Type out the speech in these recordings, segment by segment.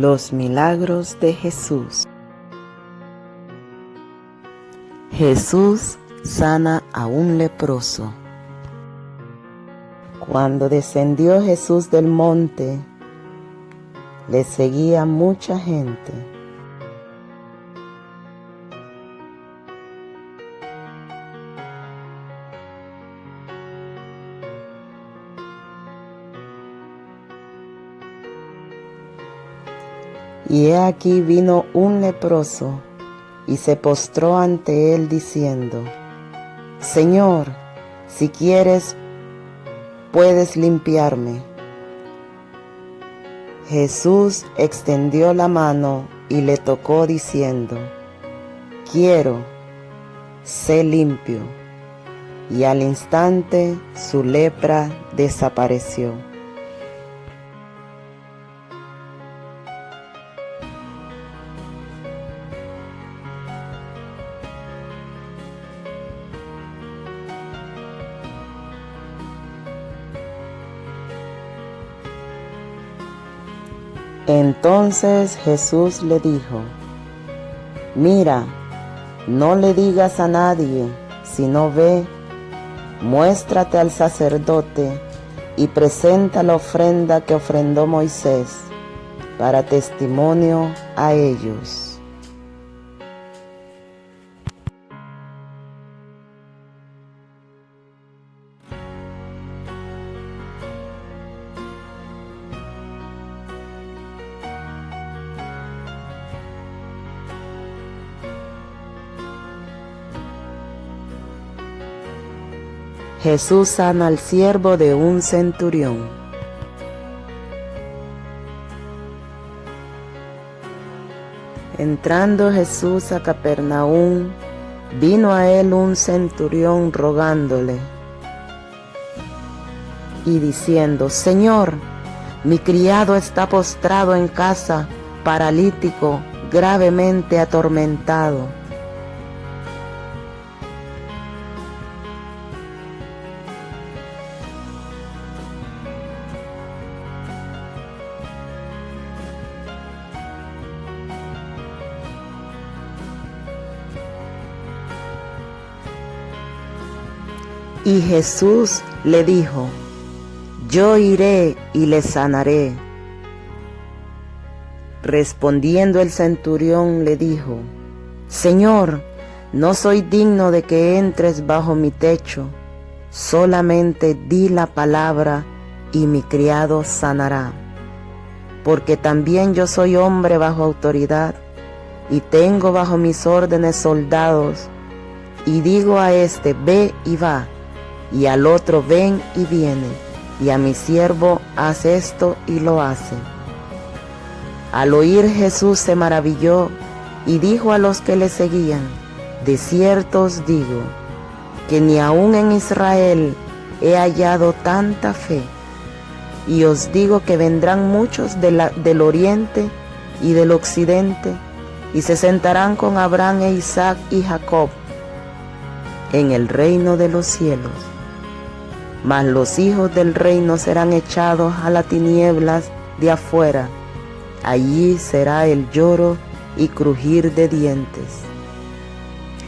Los milagros de Jesús. Jesús sana a un leproso. Cuando descendió Jesús del monte, le seguía mucha gente. Y he aquí vino un leproso y se postró ante él diciendo: Señor, si quieres, puedes limpiarme. Jesús extendió la mano y le tocó diciendo: Quiero, sé limpio. Y al instante su lepra desapareció. Entonces Jesús le dijo: Mira, no le digas a nadie, sino ve, muéstrate al sacerdote y presenta la ofrenda que ofrendó Moisés, para testimonio a ellos. Jesús sana al siervo de un centurión. Entrando Jesús a Capernaum, vino a él un centurión rogándole y diciendo: Señor, mi criado está postrado en casa, paralítico, gravemente atormentado. Y Jesús le dijo: Yo iré y le sanaré. Respondiendo el centurión le dijo: Señor, no soy digno de que entres bajo mi techo, solamente di la palabra y mi criado sanará. Porque también yo soy hombre bajo autoridad, y tengo bajo mis órdenes soldados, y digo a este: ve y va, y al otro: ven y viene, y a mi siervo: haz esto, y lo hace. Al oír Jesús se maravilló y dijo a los que le seguían: de cierto os digo, que ni aun en Israel he hallado tanta fe. Y os digo que vendrán muchos del oriente y del occidente, y se sentarán con Abraham e Isaac y Jacob en el reino de los cielos. Mas los hijos del reino serán echados a las tinieblas de afuera. Allí será el lloro y crujir de dientes.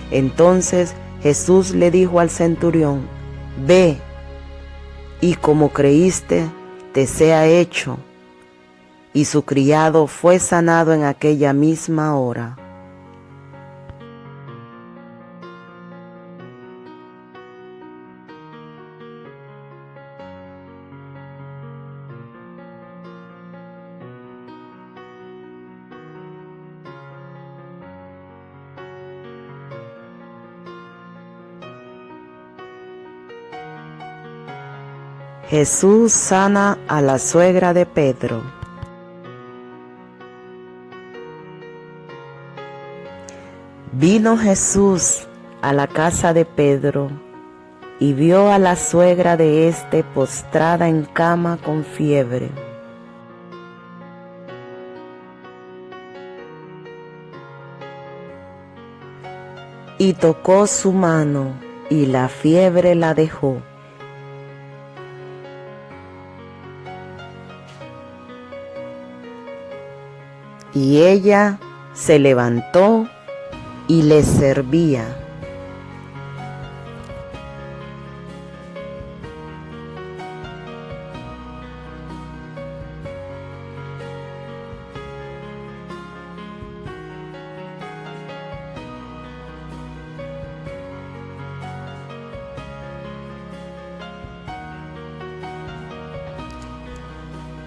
Entonces Jesús le dijo al centurión: ve, y como creíste, te sea hecho. Y su criado fue sanado en aquella misma hora. Jesús sana a la suegra de Pedro. Vino Jesús a la casa de Pedro y vio a la suegra de éste postrada en cama con fiebre. Y tocó su mano, y la fiebre la dejó. Y ella se levantó y les servía.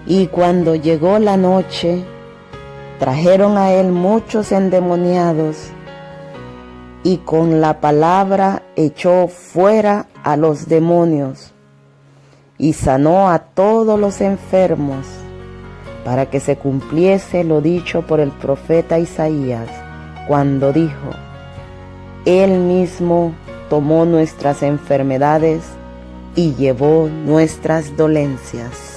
Y cuando llegó la noche, trajeron a él muchos endemoniados, y con la palabra echó fuera a los demonios, y sanó a todos los enfermos, para que se cumpliese lo dicho por el profeta Isaías, cuando dijo: Él mismo tomó nuestras enfermedades y llevó nuestras dolencias.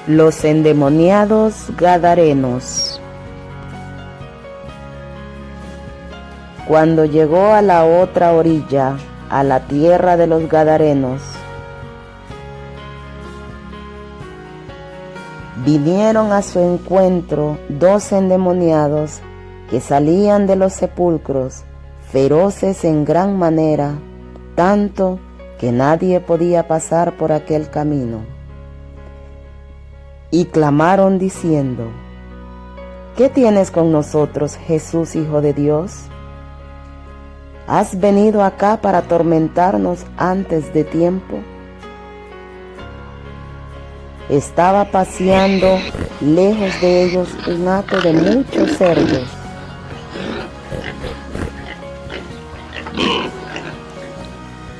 Los endemoniados gadarenos. Cuando llegó a la otra orilla, a la tierra de los gadarenos, vinieron a su encuentro 2 endemoniados que salían de los sepulcros, feroces en gran manera, tanto que nadie podía pasar por aquel camino. Y clamaron diciendo: ¿Qué tienes con nosotros, Jesús, Hijo de Dios? ¿Has venido acá para atormentarnos antes de tiempo? Estaba paseando lejos de ellos un hato de muchos cerdos.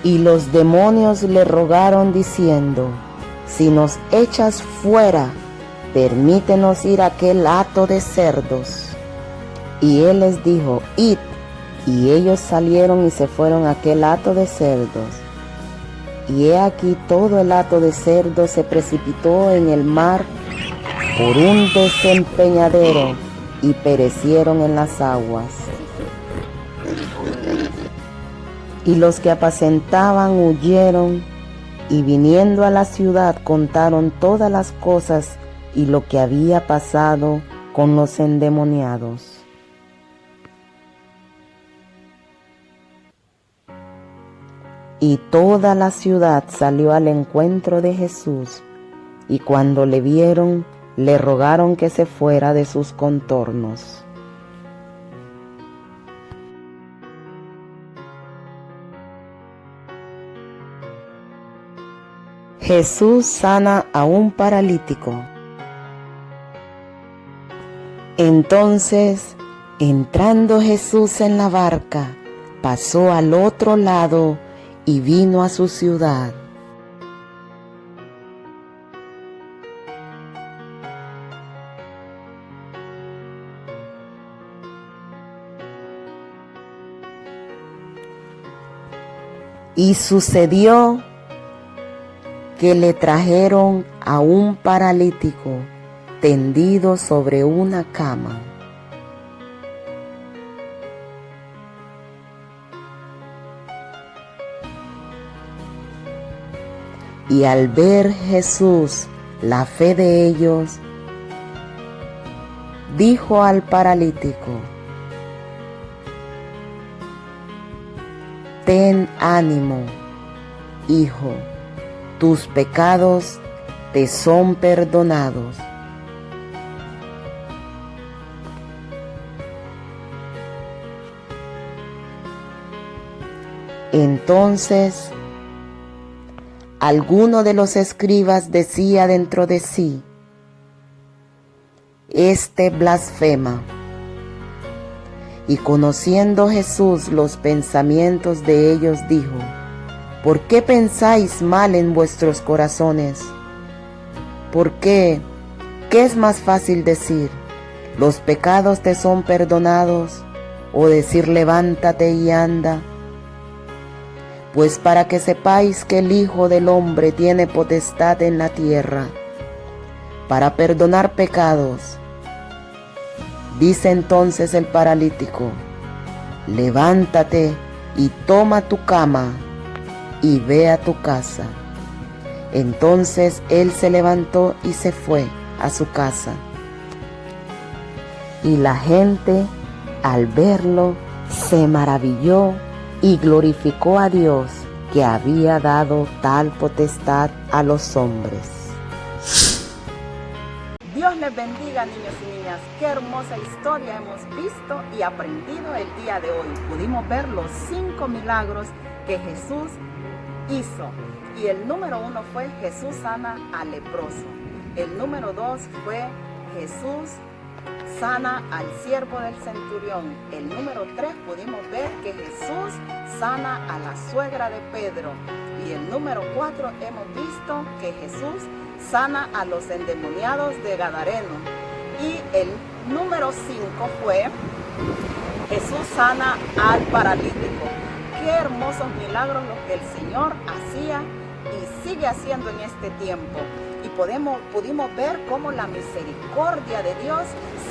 Y los demonios le rogaron diciendo: si nos echas fuera, permítenos ir a aquel hato de cerdos. Y él les dijo: id. Y ellos salieron y se fueron a aquel hato de cerdos. Y he aquí todo el hato de cerdos se precipitó en el mar por un desempeñadero y perecieron en las aguas. Y los que apacentaban huyeron, y viniendo a la ciudad contaron todas las cosas y lo que había pasado con los endemoniados. Y toda la ciudad salió al encuentro de Jesús, y cuando le vieron, le rogaron que se fuera de sus contornos. Jesús sana a un paralítico. Entonces, entrando Jesús en la barca, pasó al otro lado y vino a su ciudad. Y sucedió que le trajeron a un paralítico tendido sobre una cama. Y al ver Jesús la fe de ellos, dijo al paralítico: ten ánimo, hijo, tus pecados te son perdonados. Entonces, alguno de los escribas decía dentro de sí: este blasfema. Y conociendo Jesús los pensamientos de ellos, dijo: ¿por qué pensáis mal en vuestros corazones? ¿Por qué? ¿Qué es más fácil decir? los pecados te son perdonados, o decir levántate y anda. Pues para que sepáis que el Hijo del Hombre tiene potestad en la tierra, para perdonar pecados. Dice entonces el paralítico, levántate y toma tu cama y ve a tu casa. Entonces él se levantó y se fue a su casa. Y la gente, al verlo, se maravilló y glorificó a Dios, que había dado tal potestad a los hombres. Dios les bendiga, niños y niñas. Qué hermosa historia hemos visto y aprendido el día de hoy. Pudimos ver los 5 milagros que Jesús hizo. Y el número 1 fue Jesús sana al leproso. El número 2 fue Jesús sana al siervo del centurión. El número 3 pudimos ver que Jesús sana a la suegra de Pedro. Y el número 4 hemos visto que Jesús sana a los endemoniados de Gadareno. Y el número 5 fue Jesús sana al paralítico. Qué hermosos milagros los que el Señor hacía y sigue haciendo en este tiempo. Y pudimos ver cómo la misericordia de Dios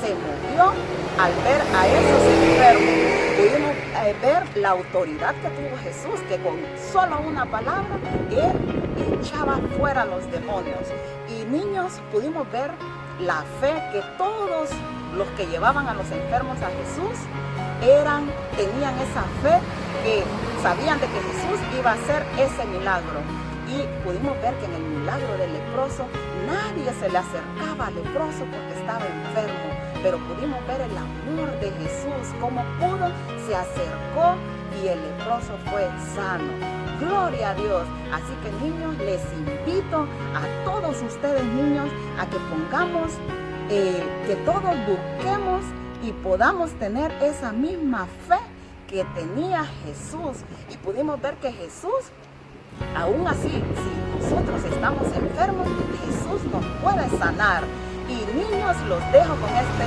se movió al ver a esos enfermos. Pudimos ver la autoridad que tuvo Jesús, que con solo una palabra Él echaba fuera a los demonios. Y niños, pudimos ver la fe que todos los que llevaban a los enfermos a Jesús tenían esa fe, que sabían de que Jesús iba a hacer ese milagro. Y pudimos ver que en el milagro del leproso nadie se le acercaba al leproso porque estaba enfermo, pero pudimos ver el amor de Jesús, cómo pudo, se acercó y el leproso fue sano. Gloria a Dios. Así que niños, les invito a todos ustedes niños a que pongamos, que todos busquemos y podamos tener esa misma fe que tenía Jesús. Y pudimos ver que Jesús, aún así, si nosotros estamos enfermos, Jesús nos puede sanar. Y niños, los dejo con este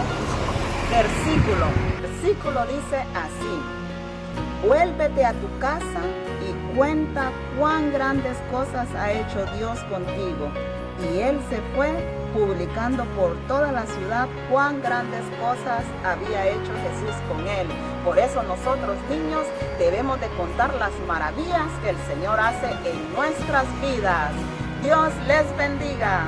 versículo. El versículo dice así: vuélvete a tu casa y cuenta cuán grandes cosas ha hecho Dios contigo. Y él se fue publicando por toda la ciudad cuán grandes cosas había hecho Jesús con él. Por eso nosotros niños debemos de contar las maravillas que el Señor hace en nuestras vidas. Dios les bendiga.